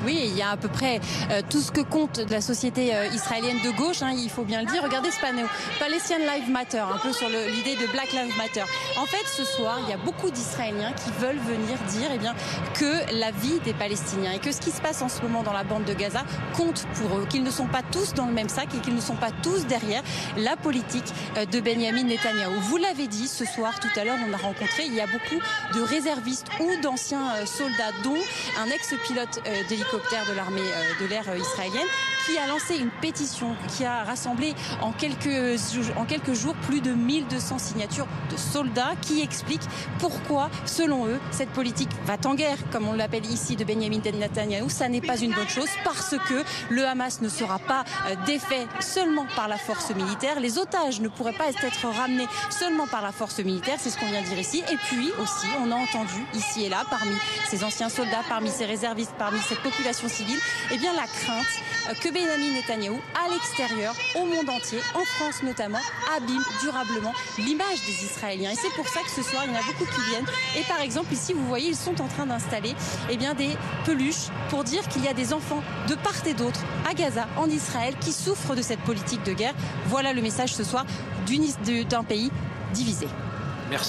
Oui, il y a à peu près tout ce que compte la société israélienne de gauche, hein, il faut bien le dire. Regardez ce panneau, Palestinian Lives Matter, un peu sur l'idée de Black Lives Matter. En fait, ce soir, il y a beaucoup d'Israéliens qui veulent venir dire que la vie des Palestiniens et que ce qui se passe en ce moment dans la bande de Gaza compte pour eux, qu'ils ne sont pas tous dans le même sac et qu'ils ne sont pas tous derrière la politique de Benyamin Netanyahou. Vous l'avez dit, ce soir, tout à l'heure, on a rencontré, il y a beaucoup de réservistes ou d'anciens soldats, dont un ex-pilote d'hélicoptère de l'armée de l'air israélienne, qui a lancé une pétition qui a rassemblé en quelques jours plus de 1200 signatures de soldats qui expliquent pourquoi, selon eux, cette politique va-t-en-guerre, comme on l'appelle ici, de Benyamin Netanyahou, ça n'est pas une bonne chose parce que le Hamas ne sera pas défait seulement par la force militaire, les otages ne pourraient pas être ramenés seulement par la force militaire, c'est ce qu'on vient de dire ici. Et puis aussi, on a entendu ici et là, parmi ces anciens soldats, parmi ces réservistes, parmi cette population civile, eh bien la crainte que Benyamin Netanyahou, à l'extérieur, au monde entier, en France notamment, abîme durablement l'image des Israéliens. Et c'est pour ça que ce soir, il y en a beaucoup qui viennent. Et par exemple, ici, vous voyez, ils sont en train d'installer des peluches pour dire qu'il y a des enfants de part et d'autre à Gaza, en Israël, qui souffrent de cette politique de guerre. Voilà le message ce soir d'un pays divisé. Merci.